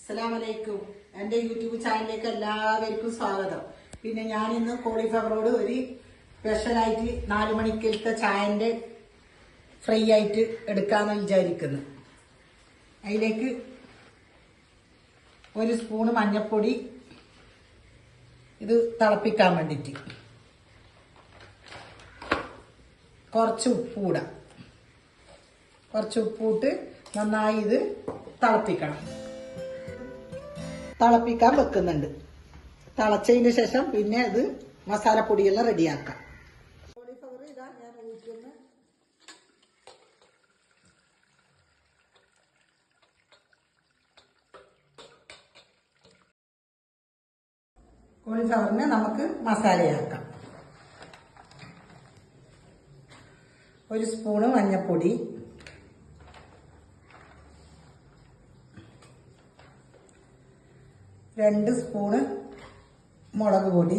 അസ്സലാമലൈക്കും. എൻ്റെ യൂട്യൂബ് ചാനലിലേക്ക് എല്ലാവർക്കും സ്വാഗതം. പിന്നെ ഞാനിന്ന് കോളിഫ്ലവറോട് ഒരു സ്പെഷ്യലായിട്ട് 4 മണിക്കലത്തെ ചായൻ്റെ ഫ്രൈ ആയിട്ട് എടുക്കാമെന്ന് വിചാരിക്കുന്നു. അതിലേക്ക് 1 സ്പൂണ് മഞ്ഞൾപ്പൊടി, ഇത് തിളപ്പിക്കാൻ വേണ്ടിയിട്ട് കുറച്ച് ഉപ്പൂടാം. കുറച്ച് ഉപ്പിട്ട് നന്നായി ഇത് തിളപ്പിക്കണം. തിളപ്പിക്കാൻ വെക്കുന്നുണ്ട്. തിളച്ചതിന് ശേഷം പിന്നെ ഇത് മസാലപ്പൊടിയെല്ലാം റെഡിയാക്കാം. കോളിഫ്ലവർ ഇതാ ഞാൻ ഊറ്റുന്നു. കോളിഫ്ലവറിന് നമുക്ക് മസാലയാക്കാം. 1 സ്പൂണ് മഞ്ഞൾപ്പൊടി, 2 സ്പൂണ് മുളക് പൊടി,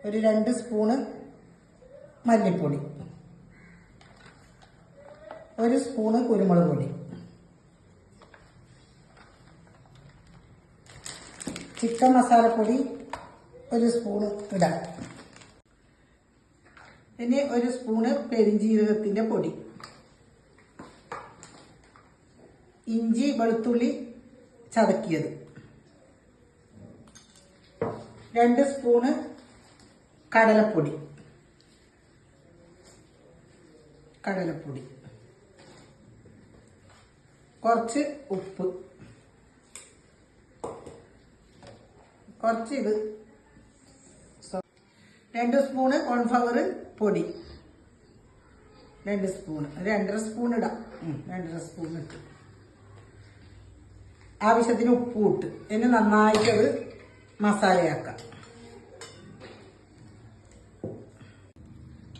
2 സ്പൂണ് മല്ലിപ്പൊടി, 1 സ്പൂണ് കുരുമുളക് പൊടി, ചിക്കൻ മസാലപ്പൊടി 1 സ്പൂണ് ഇടാം. പിന്നെ 1 സ്പൂണ് പെരിഞ്ജീരകത്തിൻ്റെ പൊടി, ഇഞ്ചി വെളുത്തുള്ളി ചതക്കിയത്, 2 സ്പൂണ് കടലപ്പൊടി, കുറച്ച് ഉപ്പ്, കുറച്ച് ഇത് 2 സ്പൂണ് കോൺഫ്ലവർ പൊടി, 2 സ്പൂണ്, 2.5 സ്പൂൺ ഇടാം. 2.5 സ്പൂൺ ഇട്ട് ആവശ്യത്തിന് ഉപ്പും ഇട്ട് ഇനി നന്നായിട്ടത് മസാലയാക്കാം.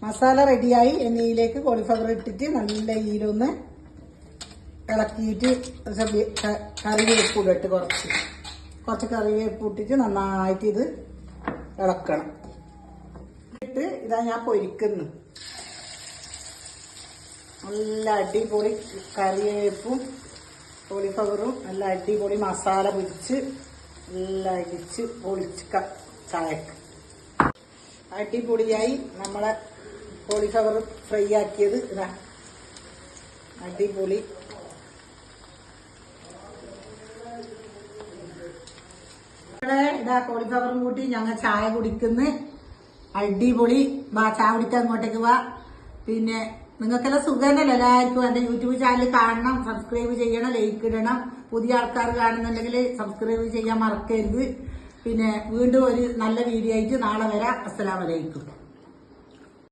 മസാല റെഡിയായി. എണ്ണയിലേക്ക് കോളിഫ്ലവർ ഇട്ടിട്ട് നല്ല ഈലൊന്ന് ഇളക്കിയിട്ട് കറിവേപ്പ് ഇട്ട് കുറച്ച് കറിവേപ്പ് ഇട്ടിട്ട് നന്നായിട്ട് ഇത് ഇളക്കണം. ഇട്ട് ഇതാ ഞാൻ പൊരിക്കുന്നു. നല്ല അടിപൊളി കറിവേപ്പും കോളിഫ്ലവറും നല്ല അടിപൊളി മസാല പൊരിച്ച് നല്ല അടിച്ച് പൊളിച്ച് ചായക്ക് അടിപൊളിയായി നമ്മളെ കോളിഫ്ലവർ ഫ്രൈ ആക്കിയത്. ഇതാ അടിപൊളി. ഇതാ കോളിഫ്ലവറും കൂട്ടി ഞങ്ങൾ ചായ കുടിക്കുന്നു. അടിപൊളി. വാ ചായ കുടിക്കാൻ അങ്ങോട്ടേക്ക് വാ. പിന്നെ നിങ്ങൾക്കെല്ലാം സുഖമല്ലോ എല്ലാവർക്കും. എൻ്റെ യൂട്യൂബ് ചാനൽ കാണണം, സബ്സ്ക്രൈബ് ചെയ്യണം, ലൈക്ക് ഇടണം. പുതിയ ആൾക്കാർ കാണുന്നുണ്ടെങ്കിൽ സബ്സ്ക്രൈബ് ചെയ്യാൻ മറക്കരുത്. പിന്നെ വീണ്ടും ഒരു നല്ല വീഡിയോ ആയിട്ട് നാളെ വരാം. അസ്സലാമലൈക്കും.